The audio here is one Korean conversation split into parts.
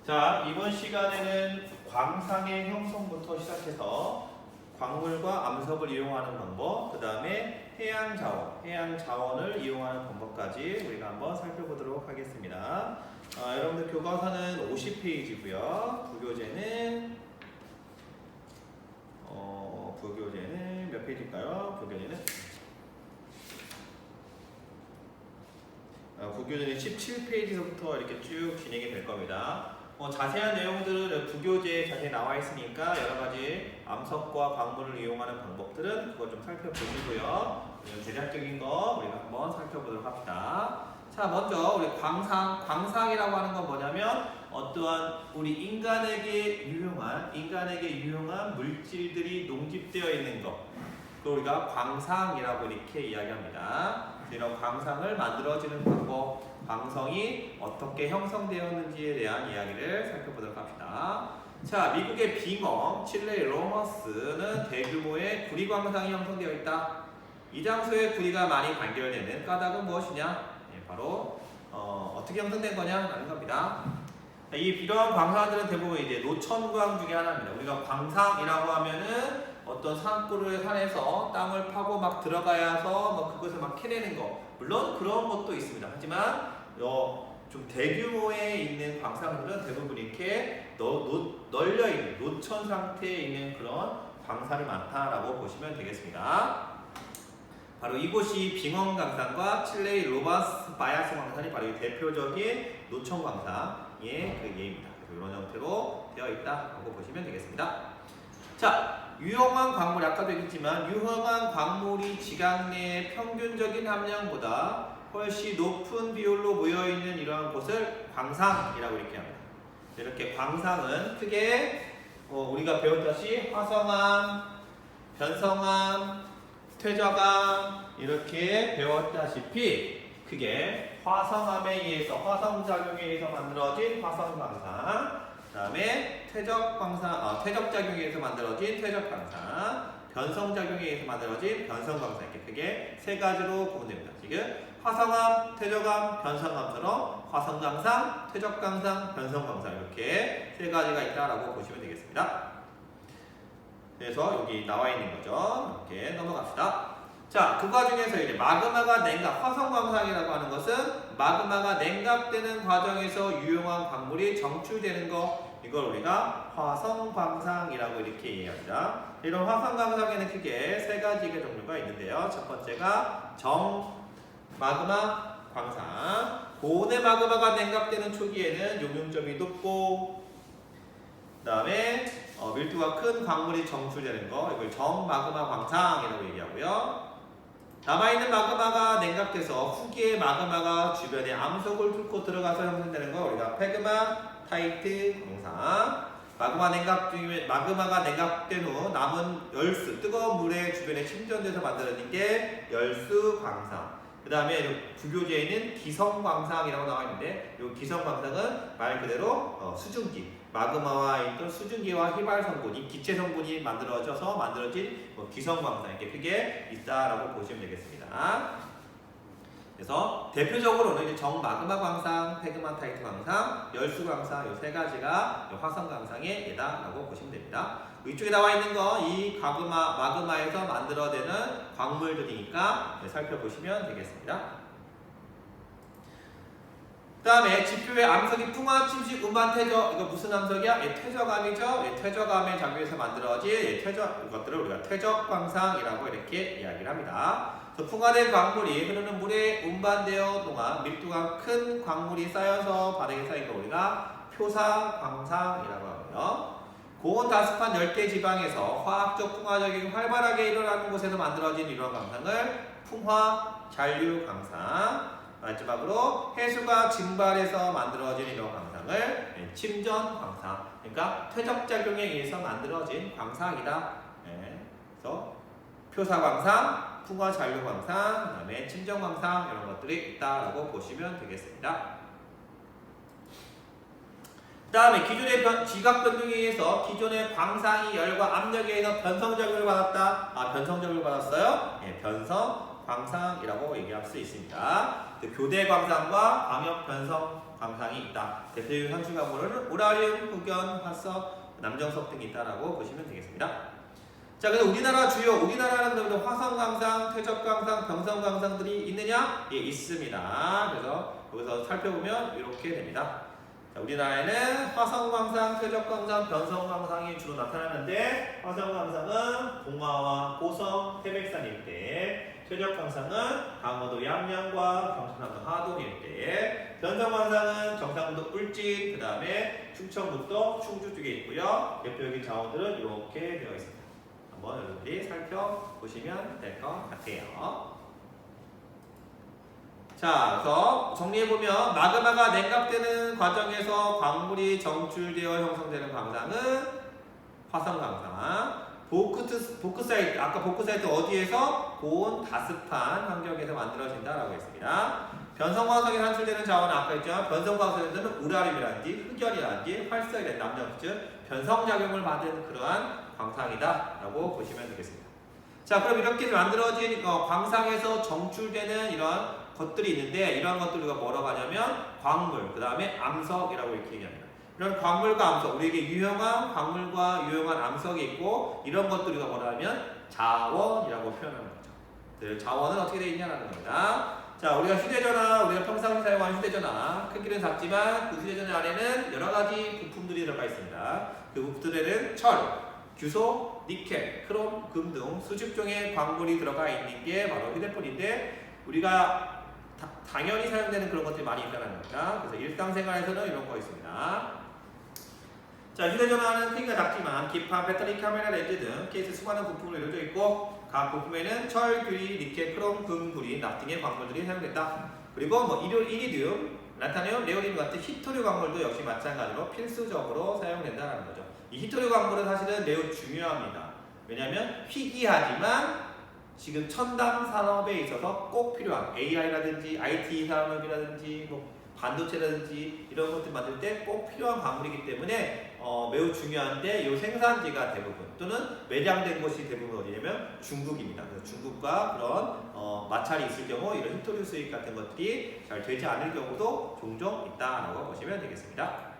자, 이번 시간에는 광상의 형성부터 시작해서 광물과 암석을 이용하는 방법, 그 다음에 해양 자원을 이용하는 방법까지 우리가 한번 살펴보도록 하겠습니다. 여러분들 교과서는 50페이지고요. 부교재는 몇 페이지일까요? 부교재는 17페이지서부터 이렇게 쭉 진행이 될 겁니다. 자세한 내용들은 부교재에 자세히 나와 있으니까 여러 가지 암석과 광물을 이용하는 방법들은 그걸 좀 살펴보시고요. 대략적인 거 우리가 한번 살펴보도록 합시다. 자, 먼저 우리 광상이라고 하는 건 뭐냐면 어떠한 우리 인간에게 유용한 물질들이 농집되어 있는 것, 그걸 우리가 광상이라고 이렇게 이야기합니다. 이런 광상을 만들어지는 방법, 광성이 어떻게 형성되었는지에 대한 이야기를 살펴보도록 합시다. 자, 미국의 빙엄, 칠레의 로머스는 대규모의 구리 광상이 형성되어 있다. 이 장소에 구리가 많이 발견되는 까닭은 무엇이냐? 바로 어떻게 형성된 거냐라는 겁니다. 이런 광산들은 대부분 이제 노천광 중에 하나입니다. 우리가 광상이라고 하면은 어떤 산골의 산에서 땅을 파고 막 들어가야서 그것을 막 캐내는 거, 물론 그런 것도 있습니다. 하지만 좀 대규모에 있는 광산들은 대부분 이렇게 널려 있는 노천 상태에 있는 그런 광산이 많다라고 보시면 되겠습니다. 바로 이곳이 빙엄 광산과 칠레의 로바스 바야스 광산이 바로 이 대표적인 노천 광산의 그 예입니다. 그래서 이런 형태로 되어 있다라고 보시면 되겠습니다. 자, 유용한 광물, 아까도 얘기했지만 유용한 광물이 지각 내의 평균적인 함량보다 훨씬 높은 비율로 모여있는 이러한 곳을 광상이라고 이렇게 합니다. 이렇게 광상은 크게 우리가 배웠듯이 화성암, 변성암, 퇴적암 이렇게 배웠다시피 크게 화성암에 의해서 화성작용에 의해서 만들어진 화성광산, 그 다음에 퇴적작용에 의해서 만들어진 퇴적광산, 변성작용에 의해서 만들어진 변성광산, 이렇게 크게 세 가지로 보면 됩니다. 지금 화성암, 퇴적암, 변성암처럼 화성광산, 퇴적광산, 변성광산 이렇게 세 가지가 있다라고 보시면 되겠습니다. 그래서 여기 나와 있는 거죠. 이렇게 넘어갑시다. 자, 그 과정에서 이제 마그마가 화성광상이라고 하는 것은 마그마가 냉각되는 과정에서 유용한 광물이 정출되는 거, 이걸 우리가 화성광상이라고 이렇게 이해합니다. 이런 화성광상에는 크게 세 가지의 종류가 있는데요. 첫 번째가 정마그마 광상. 고온의 마그마가 냉각되는 초기에는 용융점이 높고, 그 다음에 밀도가 큰 광물이 정출되는 거, 이걸 정마그마 광상이라고 얘기하고요. 남아있는 마그마가 냉각돼서 후기의 마그마가 주변에 암석을 뚫고 들어가서 형성되는 거, 우리가 페그마타이트 광상. 마그마가 냉각된 후 남은 열수, 뜨거운 물의 주변에 침전돼서 만들어진 게 열수 광상. 그 다음에 부교재에 있는 기성광상이라고 나와 있는데, 이 기성광상은 말 그대로 수증기, 마그마와 있던 수증기와 휘발 성분이, 기체 성분이 만들어져서 만들어진 기성광상, 이렇게 크게 있다라고 보시면 되겠습니다. 그래서 대표적으로는 이제 정마그마 광상, 페그마타이트 광상, 열수 광상, 이 세 가지가 화성 광상의 예다라고 보시면 됩니다. 이쪽에 나와 있는 거 이 마그마에서 만들어내는 광물들이니까 살펴보시면 되겠습니다. 그 다음에 지표의 암석이 풍화, 침식, 운반, 퇴적, 이거 무슨 암석이야? 퇴적암이죠. 퇴적암의 작용에서 만들어진 이것들을 우리가 퇴적광상이라고 이렇게 이야기를 합니다. 풍화된 광물이 흐르는 물에 운반되어 동안 밀도가 큰 광물이 쌓여서 바닥에 쌓인 거 우리가 표사광상이라고 하고요. 고온 다습한 열대 지방에서 화학적 풍화작용이 활발하게 일어나는 곳에서 만들어진 이러한 광상을 풍화, 잔류 광상. 마지막으로 해수가 증발해서 만들어진 이런 광상을 침전 광상, 그러니까 퇴적작용에 의해서 만들어진 광상이다. 그래서 표사 광상, 풍화 잔류 광상, 그 다음에 침전 광상, 이런 것들이 있다라고 보시면 되겠습니다. 그 다음에 기존의 지각 변동에 의해서 기존의 광상이 열과 압력에 의해서 변성작용을 받았다. 변성작용을 받았어요? 변성 광상이라고 얘기할 수 있습니다. 교대 광상과 광역 변성 광상이 있다. 대표적인 산출 광물은 우라늄, 흑연, 화석, 남정석 등이 있다라고 보시면 되겠습니다. 자, 그래서 우리나라는 그러면 화성 광상, 퇴적 광상, 병성 광상들이 있느냐? 예, 있습니다. 그래서 여기서 살펴보면 이렇게 됩니다. 자, 우리나라에는 화성 광상, 퇴적 광상, 변성 광상이 주로 나타나는데 화성 광상은 봉화와 고성, 태백산 일대, 퇴적 광상은 강원도 양양과 경상남도 하동 일대, 변성 광상은 경상도 울진, 그 다음에 충청북도 충주 쪽에 있고요. 대표적인 자원들은 이렇게 되어 있습니다. 한번 여러분들이 살펴보시면 될 것 같아요. 자, 그래서 정리해보면 마그마가 냉각되는 과정에서 광물이 정출되어 형성되는 광상은 화성광상. 보크사이트, 아까 보크사이트 어디에서? 고온 다습한 환경에서 만들어진다라고 했습니다. 변성광석에 산출되는 자원은 아까 했죠. 변성광석에서는 우라늄이라든지 흑연이라든지 활석이라든지 남정, 즉 변성작용을 받은 그러한 광상이다라고 보시면 되겠습니다. 자, 그럼 이렇게 만들어진 광상에서 정출되는 이런 것들이 있는데 이러한 것들을 우리가 뭐라고 하냐면 광물, 그 다음에 암석이라고 이렇게 얘기합니다. 이런 광물과 암석, 우리에게 유용한 광물과 유용한 암석이 있고 이런 것들을 우리가 뭐라 하면 자원이라고 표현하는 거죠. 자원은 어떻게 되어 있냐라는 겁니다. 자, 우리가 휴대전화, 우리가 평상시 사용하는 휴대전화, 크기는 작지만 그 휴대전화 안에는 여러 가지 부품들이 들어가 있습니다. 그 부품들에는 철, 규소, 니켈, 크롬, 금 등 수십 종의 광물이 들어가 있는 게 바로 휴대폰인데 우리가 당연히 사용되는 그런 것들이 많이 있다는 겁니다. 그래서 일상생활에서는 이런 거 있습니다. 자, 휴대전화는 크기가 작지만 기판, 배터리, 카메라, 렌즈 등 케이스 수많은 부품으로 이루어져 있고 각 부품에는 철, 규리, 니켈, 크롬, 금, 구리, 납 등의 광물들이 사용된다. 그리고 뭐 이리듐, 라타늄, 레오늄 같은 히토류 광물도 역시 마찬가지로 필수적으로 사용된다는 거죠. 이 히토류 광물은 사실은 매우 중요합니다. 왜냐하면 희귀하지만 지금 첨단 산업에 있어서 꼭 필요한 AI라든지 IT 산업이라든지 뭐 반도체라든지 이런 것들 만들 때 꼭 필요한 광물이기 때문에 매우 중요한데 이 생산지가 대부분 또는 매장된 곳이 대부분 어디냐면 중국입니다. 그래서 중국과 그런 마찰이 있을 경우 이런 히토류 수입 같은 것들이 잘 되지 않을 경우도 종종 있다라고 보시면 되겠습니다.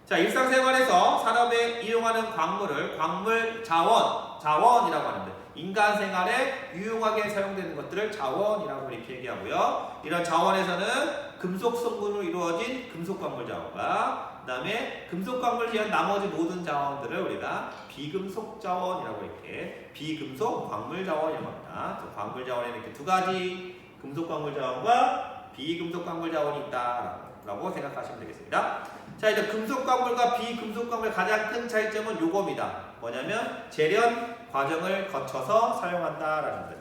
자, 일상생활에서 산업에 이용하는 광물을 광물 자원이라고 하는데 인간 생활에 유용하게 사용되는 것들을 자원이라고 이렇게 얘기하고요. 이런 자원에서는 금속 성분으로 이루어진 금속 광물 자원과 그 다음에 금속 광물 제한 나머지 모든 자원들을 우리가 비금속 자원이라고 이렇게 비금속 광물 자원이라고 합니다. 광물 자원에는 이렇게 두 가지 금속 광물 자원과 비금속 광물 자원이 있다라고 생각하시면 되겠습니다. 자, 이제 금속 광물과 비금속 광물의 가장 큰 차이점은 요겁니다. 뭐냐면 재련 과정을 거쳐서 사용한다라는 겁니다.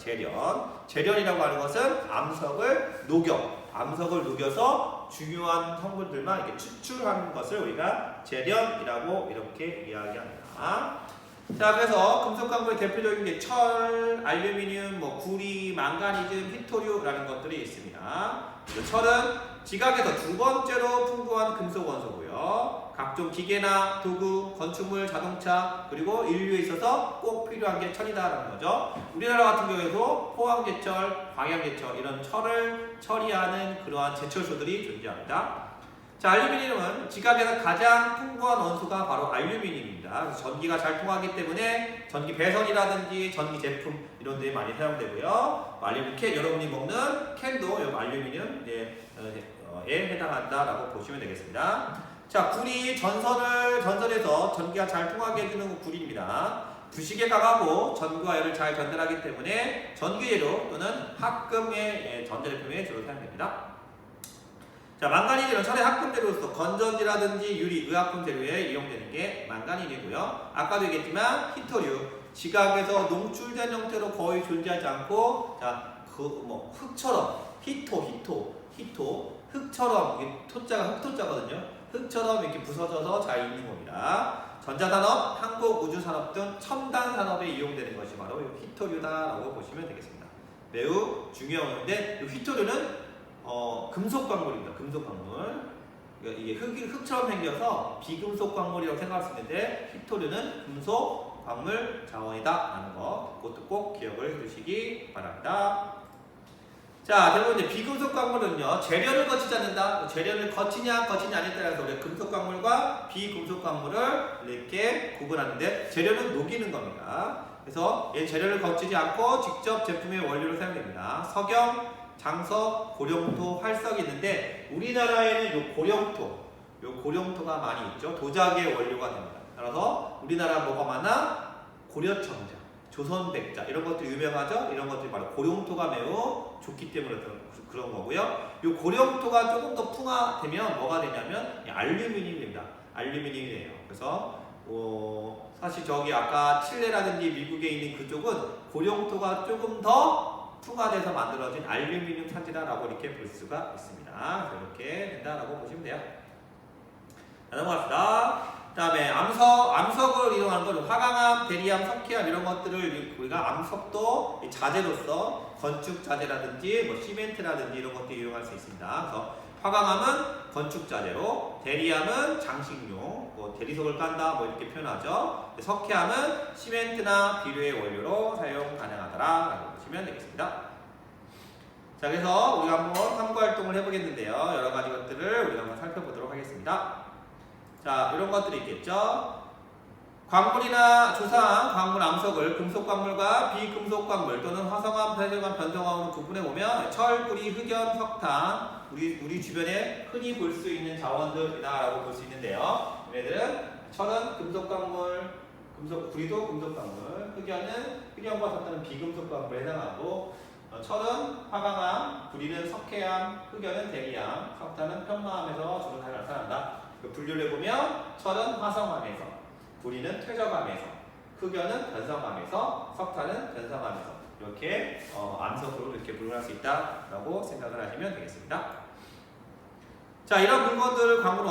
재련이라고 하는 것은 암석을 녹여서 중요한 성분들만 이렇게 추출하는 것을 우리가 재련이라고 이렇게 이야기합니다. 자, 그래서 금속 광물의 대표적인 게 철, 알루미늄, 뭐 구리, 망가니즘, 히토류라는 것들이 있습니다. 철은 지각에서 두 번째로 풍부한 금속 원소고요. 각종 기계나 도구, 건축물, 자동차, 그리고 인류에 있어서 꼭 필요한 게 철이다라는 거죠. 우리나라 같은 경우에도 포항제철, 광양제철 이런 철을 처리하는 그러한 제철소들이 존재합니다. 자, 알루미늄은 지각에서 가장 풍부한 원소가 바로 알루미늄입니다. 그래서 전기가 잘 통하기 때문에 전기 배선이라든지 전기 제품 이런 데 많이 사용되고요. 알루미늄 캔, 여러분이 먹는 캔도 알루미늄에 해당한다라고 보시면 되겠습니다. 자, 구리 전선에서 전기가 잘 통하게 해주는 구리입니다. 부식에 강하고 전구와 열을 잘 전달하기 때문에 전기재료 또는 합금의 전자제품에 주로 사용됩니다. 자, 망가니즘은 철의 합금재료로서 건전지라든지 유리, 의약품 재료에 이용되는 게 망가니즘이고요. 아까도 얘기했지만 히토류, 지각에서 농출된 형태로 거의 존재하지 않고, 자, 흙처럼 흙처럼 이게 토자가 흙토자거든요. 흙처럼 이렇게 부서져서 잘 있는 겁니다. 전자산업, 항공우주산업 등 첨단 산업에 이용되는 것이 바로 히토류다라고 보시면 되겠습니다. 매우 중요한 건데 이 히토류는 금속 광물입니다. 금속 광물. 이게 흙처럼 생겨서 비금속 광물이라고 생각할 수 있는데 히토류는 금속 광물 자원이다 라는 거 그것도 꼭 기억을 해두시기 바랍니다. 자, 대부분 이제 비금속 광물은요, 재련을 거치지 않는다. 재련을 거치냐, 거치지 않냐에 따라서 우리가 금속 광물과 비금속 광물을 이렇게 구분하는데, 재련은 녹이는 겁니다. 그래서 얘 재련을 거치지 않고 직접 제품의 원료로 사용됩니다. 석영, 장석, 고령토, 활석이 있는데, 우리나라에는 요 고령토가 많이 있죠. 도자기의 원료가 됩니다. 따라서 우리나라 뭐가 많아? 고려청자, 조선백자 이런 것도 유명하죠. 이런 것들이 바로 고령토가 매우 좋기 때문에 그런 거고요. 이 고령토가 조금 더 풍화되면 뭐가 되냐면 알루미늄이 됩니다. 알루미늄이에요. 그래서 사실 저기 아까 칠레라든지 미국에 있는 그쪽은 고령토가 조금 더 풍화돼서 만들어진 알루미늄 산지다라고 이렇게 볼 수가 있습니다. 이렇게 된다라고 보시면 돼요. 넘어갑시다. 그 다음에 암석을 이용하는 건 화강암, 대리암, 석회암 이런 것들을 우리가 암석도 자재로서 건축 자재라든지 뭐 시멘트라든지 이런 것들 이용할 수 있습니다. 그래서 화강암은 건축 자재로, 대리암은 장식용, 뭐 대리석을 깐다 뭐 이렇게 표현하죠. 석회암은 시멘트나 비료의 원료로 사용 가능하다라고 보시면 되겠습니다. 자, 그래서 우리가 한번 탐구 활동을 해보겠는데요. 여러 가지 것들을 우리가 한번 살펴보도록 하겠습니다. 자, 이런 것들이 있겠죠. 광물이나 조사한 광물 암석을 금속 광물과 비금속 광물 또는 화성암, 폐쇄암, 변성암으로 구분해 보면 철, 구리, 흑연, 석탄 우리 주변에 흔히 볼 수 있는 자원들이다라고 볼 수 있는데요. 얘네들은 철은 금속 광물, 구리도 금속 광물, 흑연과 석탄은 비금속 광물에 해당하고 철은 화강암, 구리는 석회암, 흑연은 대리암, 석탄은 편마암에서 주로 나타난다. 분류를 해보면 철은 화성암에서, 구리는 퇴적암에서, 흑연은 변성암에서, 석탄은 변성암에서 이렇게 암석으로 이렇게 분류할 수 있다라고 생각을 하시면 되겠습니다. 자, 이런 물건들 광물은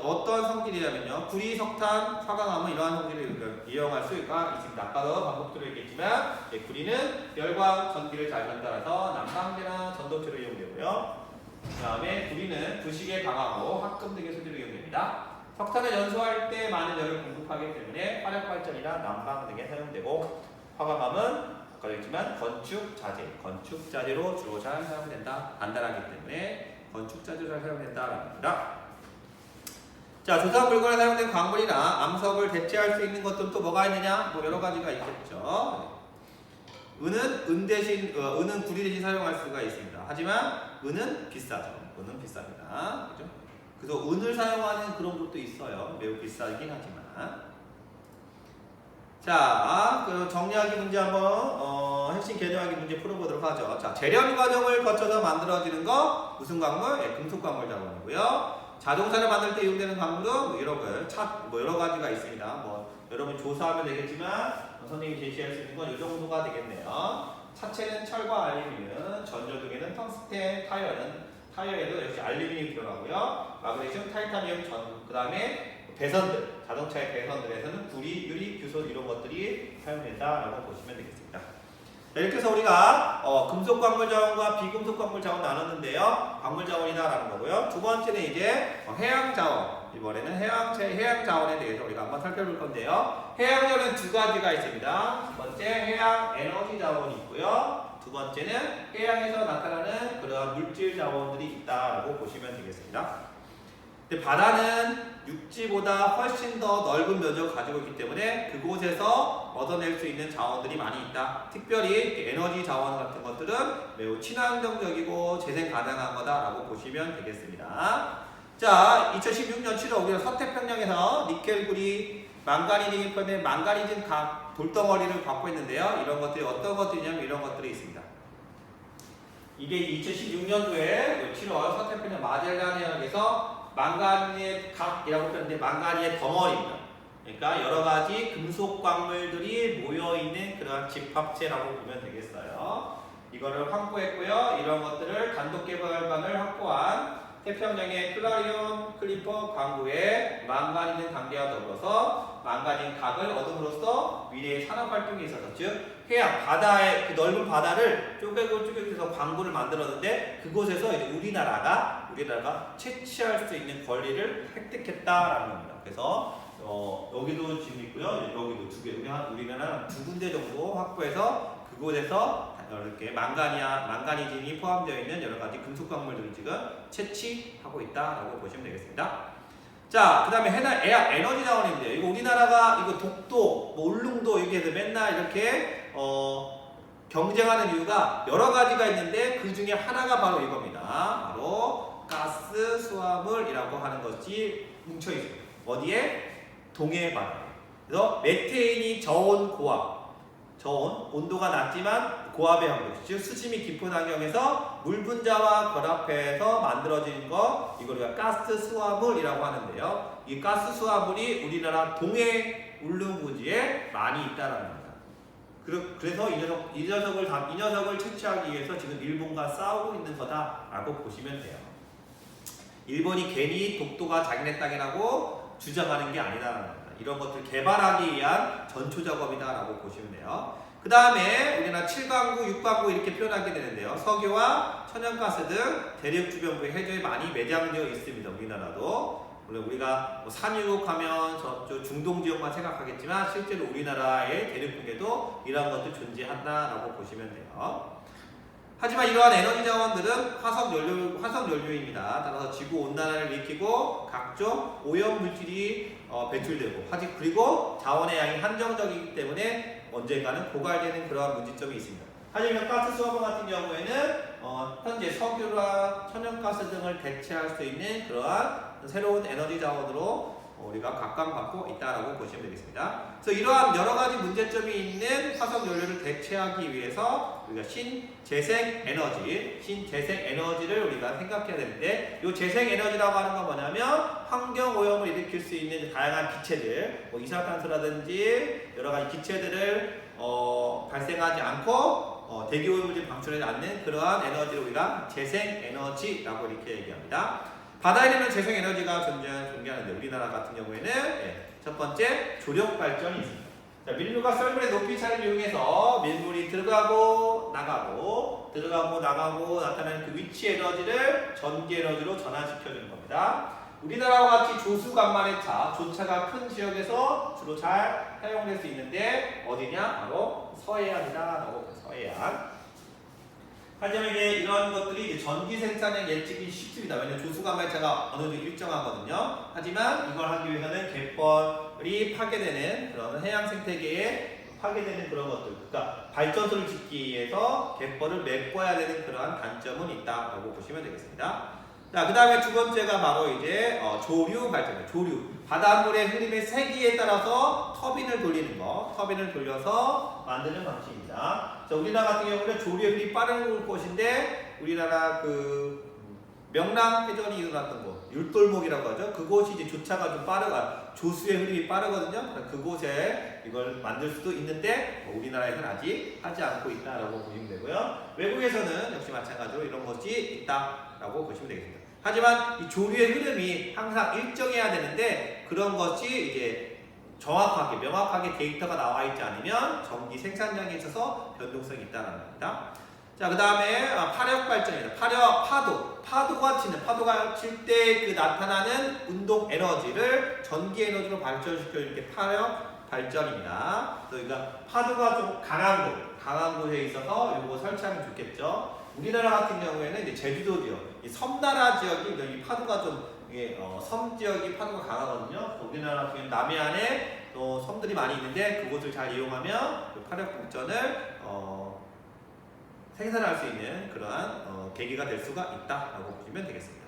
어떤 성질이냐면요, 구리, 석탄, 화강암은 이러한 성질을 이용할 수가 있습니다. 아까도 반복적으로 얘기했지만 구리는 열과 전기를 잘 전달해서 난방제나 전도체로 이용되고요. 그 다음에 구리는 부식에 강하고 합금 등의 소재로 이용됩니다. 석탄은 연소할 때 많은 열을 공급하기 때문에 화력 발전이나 난방 등에 사용되고, 화강암은 아까 했지만 건축 자재로 주로 잘 사용된다. 간단하기 때문에 건축 자재로 잘 사용된다라고 합니다. 자, 조사 물건에 사용된 광물이나 암석을 대체할 수 있는 것들은 또 뭐가 있느냐? 뭐 여러 가지가 있겠죠. 은은 구리 대신 사용할 수가 있습니다. 하지만 은은 비싸죠. 은은 비쌉니다. 그죠? 그래서 은을 사용하는 그런 곳도 있어요. 매우 비싸긴 하지만. 자, 그 정리하기 문제 한번 핵심 개념하기 문제 풀어보도록 하죠. 자, 재련 과정을 거쳐서 만들어지는 거 무슨 광물? 금속 광물 자원이고요. 자동차를 만들 때 이용되는 광물은 여러 가지가 있습니다. 여러분 조사하면 되겠지만 선생님이 제시할 수 있는 건 이 정도가 되겠네요. 차체는 철과 알루미늄, 전조등에는 텅스텐, 타이어에도 역시 알루미늄이 들어가고요. 마그네슘, 타이타늄, 그 다음에 배선들, 자동차의 배선들에서는 구리, 유리, 규소 이런 것들이 사용된다라고 보시면 되겠습니다. 자, 이렇게 해서 우리가 금속 광물 자원과 비금속 광물 자원 나눴는데요. 광물 자원이다라는 거고요. 두 번째는 이제 해양 자원. 이번에는 해양 자원에 대해서 우리가 한번 살펴볼 건데요. 해양 자원은 두 가지가 있습니다. 첫 번째 해양 에너지 자원이 있고요. 두 번째는 해양에서 나타나는 그러한 물질 자원들이 있다라고 보시면 되겠습니다. 근데 바다는 육지보다 훨씬 더 넓은 면적을 가지고 있기 때문에 그곳에서 얻어낼 수 있는 자원들이 많이 있다. 특별히 에너지 자원 같은 것들은 매우 친환경적이고 재생 가능한 거다라고 보시면 되겠습니다. 자, 2016년 7월 우리가 서태평양에서 니켈, 구리, 망가니즘 편의 망가니즘 각 돌덩어리를 확보했는데요. 이런 것들이 어떤 것들이냐면 이런 것들이 있습니다. 이게 2016년도에 7월 서태평양 마젤란 해역에서 망가니의 각이라고 표현하는데 망가니의 덩어리입니다. 그러니까 여러 가지 금속 광물들이 모여 있는 그런 집합체라고 보면 되겠어요. 이거를 확보했고요. 이런 것들을 단독개발관을 확보한 태평양의 클라리온 클리퍼 광구의 망가니즘 단계와 더불어서 망가진 각을 얻음으로써 미래의 산업 활동에 있어서 즉 해양 바다의 그 넓은 바다를 쪼개서 광구를 만들었는데 그곳에서 이제 우리나라가 채취할 수 있는 권리를 획득했다라는 겁니다. 그래서 여기도 지금 있고요. 여기도 두 개. 우리나라는 두 군데 정도 확보해서 그곳에서 이렇게 망가니즘이 포함되어 있는 여러 가지 금속 광물들을 지금 채취하고 있다라고 보시면 되겠습니다. 자, 그 다음에 에너지 자원인데요. 이거 우리나라가 이거 독도, 뭐 울릉도 이렇게 해서 맨날 이렇게 경쟁하는 이유가 여러 가지가 있는데 그 중에 하나가 바로 이겁니다. 바로 가스 수화물이라고 하는 것이 뭉쳐 있습니다. 어디에? 동해 바다에. 그래서 메테인이 저온 고압, 저온 온도가 낮지만 고압의 환경, 즉 수심이 깊은 환경에서 물 분자와 결합해서 만들어진 거, 이걸 우리가 가스 수화물이라고 하는데요. 이 가스 수화물이 우리나라 동해 울릉부지에 많이 있다라는 겁니다. 그래서 이 녀석을 채취하기 위해서 지금 일본과 싸우고 있는 거다라고 보시면 돼요. 일본이 괜히 독도가 자기네 땅이라고 주장하는 게 아니다라는 겁니다. 이런 것들 개발하기 위한 전초 작업이다라고 보시면 돼요. 그 다음에 우리나라 7광구, 6광구 이렇게 표현하게 되는데요. 석유와 천연가스 등 대륙 주변부의 해저에 많이 매장되어 있습니다. 우리나라도. 물론 우리가 뭐 산유국하면 저쪽 중동 지역만 생각하겠지만 실제로 우리나라의 대륙국에도 이러한 것도 존재한다라고 보시면 돼요. 하지만 이러한 에너지 자원들은 화석연료입니다. 따라서 지구 온난화를 일으키고 각종 오염 물질이 배출되고 그리고 자원의 양이 한정적이기 때문에 언젠가는 고갈되는 그러한 문제점이 있습니다. 하지만 가스 수화물 같은 경우에는 현재 석유와 천연가스 등을 대체할 수 있는 그러한 새로운 에너지 자원으로 우리가 각광받고 있다라고 보시면 되겠습니다. 그래서 이러한 여러 가지 문제점이 있는 화석 연료를 대체하기 위해서 우리가 신재생 에너지를 우리가 생각해야 되는데, 이 재생 에너지라고 하는 건 뭐냐면 환경 오염을 일으킬 수 있는 다양한 기체들, 뭐 이산화탄소라든지 여러 가지 기체들을 발생하지 않고 대기 오염물질 방출하지 않는 그러한 에너지를 우리가 재생 에너지라고 이렇게 얘기합니다. 바다에는 재생 에너지가 존재하는데 우리나라 같은 경우에는 첫 번째 조력 발전이 있습니다. 자, 밀물과 썰물의 높이 차이를 이용해서 밀물이 들어가고 나가고 나타나는 그 위치 에너지를 전기 에너지로 전환시켜주는 겁니다. 우리나라와 같이 조수간만의 조차가 큰 지역에서 주로 잘 사용될 수 있는데 어디냐? 바로 서해안이다. 서해안. 하지만 이런 것들이 전기 생산에 예측이 쉽습니다. 왜냐하면 조수간말차가 어느 정도 일정하거든요. 하지만 이걸 하기 위해서는 갯벌이 파괴되는 그런 해양 생태계에 파괴되는 그런 것들, 그러니까 발전소를 짓기 위해서 갯벌을 메꿔야 되는 그러한 단점은 있다라고 보시면 되겠습니다. 자, 그 다음에 두 번째가 바로 이제 조류 발전이에요. 조류. 바닷물의 흐름의 세기에 따라서 터빈을 돌리는 거, 터빈을 돌려서 만드는 방식입니다. 자, 우리나라 같은 경우는 조류의 흐름이 빠른 곳인데 우리나라 명랑 해전이 일어났던 곳, 율돌목이라고 하죠. 그곳이 이제 조차가 좀 조수의 흐름이 빠르거든요. 그곳에 이걸 만들 수도 있는데 우리나라에서는 아직 하지 않고 있다라고 보시면 되고요. 외국에서는 역시 마찬가지로 이런 것이 있다라고 보시면 되겠습니다. 하지만 이 조류의 흐름이 항상 일정해야 되는데 그런 것이 이제 명확하게 데이터가 나와 있지 않으면 전기 생산량에 있어서 변동성이 있다는 겁니다. 자, 그 다음에 파력 발전입니다. 파도가 칠 때 나타나는 운동 에너지를 전기 에너지로 발전시켜주는 게 파력 발전입니다. 그러니까 파도가 좀 강한 곳에 있어서 이거 설치하면 좋겠죠. 우리나라 같은 경우에는 이제 제주도 지역, 이 섬나라 지역이 이 파도가 좀 섬 지역이 파도가 강하거든요. 우리나라 같은 경우는 남해안에 또 섬들이 많이 있는데 그곳을 잘 이용하면 그 파력 발전을 생산할 수 있는 그러한 계기가 될 수가 있다라고 보시면 되겠습니다.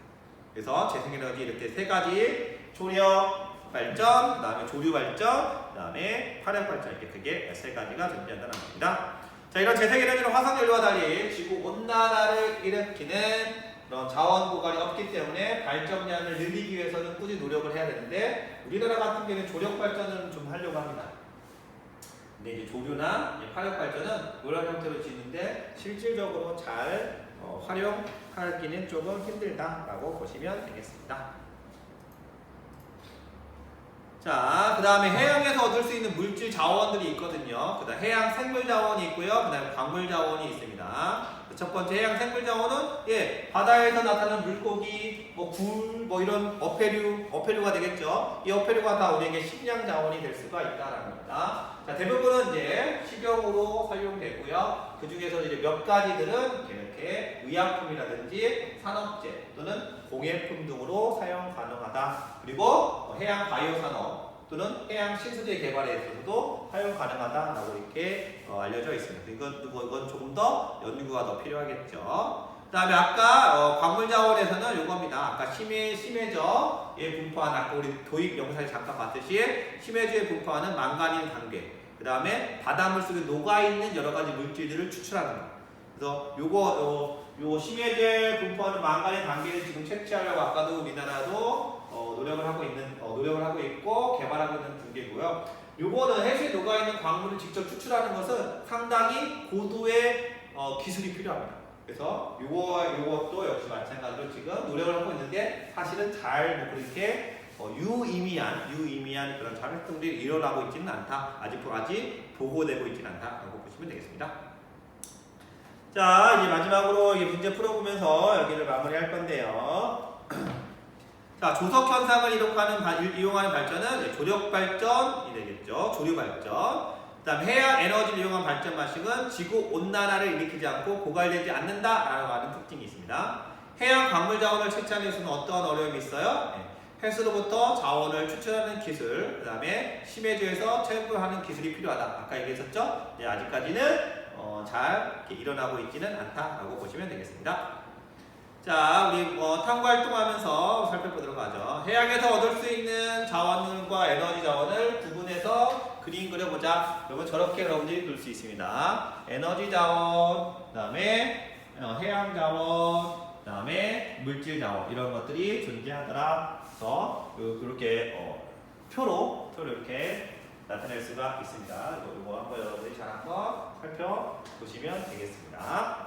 그래서 재생에너지 이렇게 세 가지, 초력 발전, 그다음에 조류 발전, 그다음에 파력 발전, 이렇게 크게 세 가지가 존재한다는 겁니다. 자, 이런 재생에너지는 화석연료와 달리 지구 온난화를 일으키는 그런 자원 고갈이 없기 때문에 발전량을 늘리기 위해서는 꾸준히 노력을 해야 되는데 우리나라 같은 경우는 조력 발전을 좀 하려고 합니다. 근데 이제 조류나 파력 발전은 이런 형태로 짓는데 실질적으로 잘 활용하기는 조금 힘들다라고 보시면 되겠습니다. 자, 그 다음에 해양에서 얻을 수 있는 물질 자원들이 있거든요. 그 다음 해양 생물 자원이 있고요. 그 다음에 광물 자원이 있습니다. 첫 번째 해양 생물 자원은 바다에서 나타나는 물고기, 굴, 이런 어패류가 되겠죠. 이 어패류가 다 우리에게 식량 자원이 될 수가 있다라는 겁니다. 자, 대부분은 이제 식용으로 사용되고요. 그 중에서 이제 몇 가지들은 이렇게 의약품이라든지 산업재 또는 공예품 등으로 사용 가능하다. 그리고 해양 바이오 산업 또는 해양 신소재 개발에 있어서도 사용 가능하다라고 이렇게 알려져 있습니다. 이건 조금 더 연구가 더 필요하겠죠. 그 다음에 아까 광물 자원에서는 요겁니다. 아까 심해저에 분포하는 아까 우리 도입 영상에 잠깐 봤듯이 심해저에 분포하는 망가닌 단계. 그 다음에 바닷물 속에 녹아있는 여러 가지 물질들을 추출하는 거. 그래서 요 심해저에 분포하는 망가닌 단계를 지금 채취하려고 아까도 우리나라도 노력을 하고 있고 개발하고 있는 단계고요. 요거는 해수에 녹아있는 광물을 직접 추출하는 것은 상당히 고도의 기술이 필요합니다. 그래서 요것도 역시 마찬가지로 지금 노력을 하고 있는데 사실은 잘 그렇게 유의미한 그런 활동들이 일어나고 있지는 않다. 아직 보고되고 있지는 않다라고 보시면 되겠습니다. 자, 이제 마지막으로 이 문제 풀어보면서 여기를 마무리할 건데요. 자, 조석 현상을 이용하는 발전은 조력 발전이 되겠죠. 조류 발전. 그다음 해양 에너지를 이용한 발전 방식은 지구 온난화를 일으키지 않고 고갈되지 않는다라고 하는 특징이 있습니다. 해양 광물 자원을 채취하는 데서는 어떠한 어려움이 있어요? 해수로부터 자원을 추출하는 기술, 그다음에 심해저에서 채굴하는 기술이 필요하다. 아까 얘기했었죠? 아직까지는 잘 이렇게 일어나고 있지는 않다라고 보시면 되겠습니다. 자, 우리 탐구 활동하면서 살펴보도록 하죠. 해양에서 얻을 수 있는 자원과 에너지 자원을 구분해서 그림 그려보자. 여러분 저렇게 여러분들이 그릴 수 있습니다. 에너지 자원, 그다음에 해양 자원, 그다음에 물질 자원 이런 것들이 존재하더라. 그래서 이렇게 표로 이렇게 나타낼 수가 있습니다. 이거 한번 여러분들이 잘 한번 살펴보시면 되겠습니다.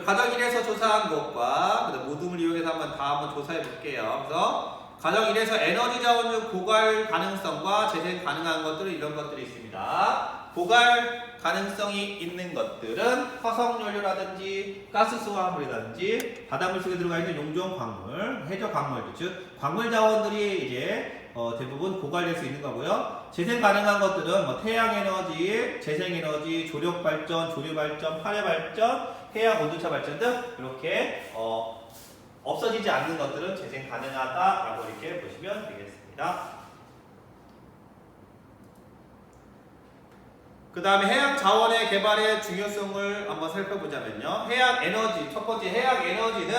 과정 1에서 조사한 것과 모둠을 이용해서 한번 조사해 볼게요. 그래서 과정 1에서 에너지 자원 중 고갈 가능성과 재생 가능한 것들은 이런 것들이 있습니다. 고갈 가능성이 있는 것들은 화석연료라든지 가스 수화물이라든지 바닷물 속에 들어가 있는 용존 광물, 해저 광물들, 즉 광물 자원들이 이제 대부분 고갈될 수 있는 거고요. 재생 가능한 것들은 태양 에너지, 재생 에너지, 조력 발전, 조류 발전, 파괴 발전, 해양 온도차 발전 등 이렇게 없어지지 않는 것들은 재생 가능하다라고 이렇게 보시면 되겠습니다. 그 다음에 해양 자원의 개발의 중요성을 한번 살펴보자면요. 해양 에너지, 첫 번째 해양 에너지는,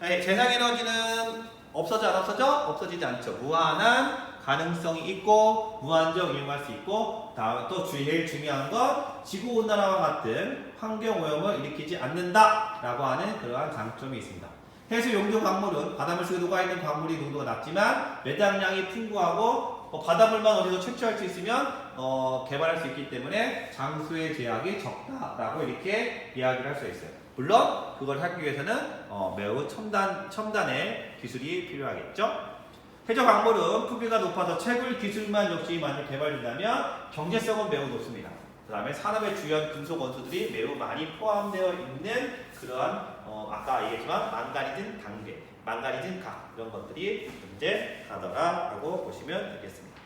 재생 에너지는 없어져 안 없어져? 없어지지 않죠. 무한한 가능성이 있고 무한정 이용할 수 있고, 다음에 또 제일 중요한 건 지구온난화와 같은 환경오염을 일으키지 않는다라고 하는 그러한 장점이 있습니다. 해수 용존 광물은 바닷물 속에 녹아있는 광물이 농도가 낮지만 매장량이 풍부하고 바닷물만 어디서 채취할 수 있으면 개발할 수 있기 때문에 장수의 제약이 적다라고 이렇게 이야기를 할 수 있어요. 물론 그걸 하기 위해서는 매우 첨단의 기술이 필요하겠죠. 해저 광물은 품위가 높아서 채굴 기술만 역시 만약 개발된다면 경제성은 매우 높습니다. 그 다음에 산업의 주요한 금속 원소들이 매우 많이 포함되어 있는 그러한 아까 얘기했지만 망가니즘 단계, 망가니즘 각 이런 것들이 존재하더라라고 보시면 되겠습니다.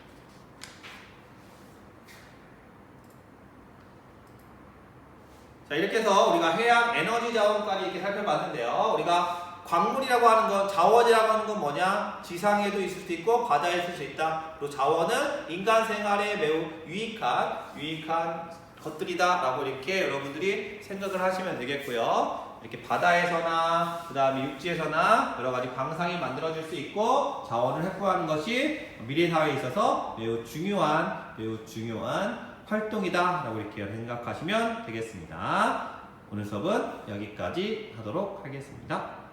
자, 이렇게 해서 우리가 해양 에너지 자원까지 이렇게 살펴봤는데요. 우리가 광물이라고 하는 건, 자원이라고 하는 건 뭐냐? 지상에도 있을 수 있고 바다에 있을 수 있다. 그리고 자원은 인간 생활에 매우 유익한 것들이다 라고 이렇게 여러분들이 생각을 하시면 되겠고요. 이렇게 바다에서나 그 다음에 육지에서나 여러 가지 광상이 만들어질 수 있고 자원을 확보하는 것이 미래 사회에 있어서 매우 중요한 활동이다 라고 이렇게 생각하시면 되겠습니다. 오늘 수업은 여기까지 하도록 하겠습니다.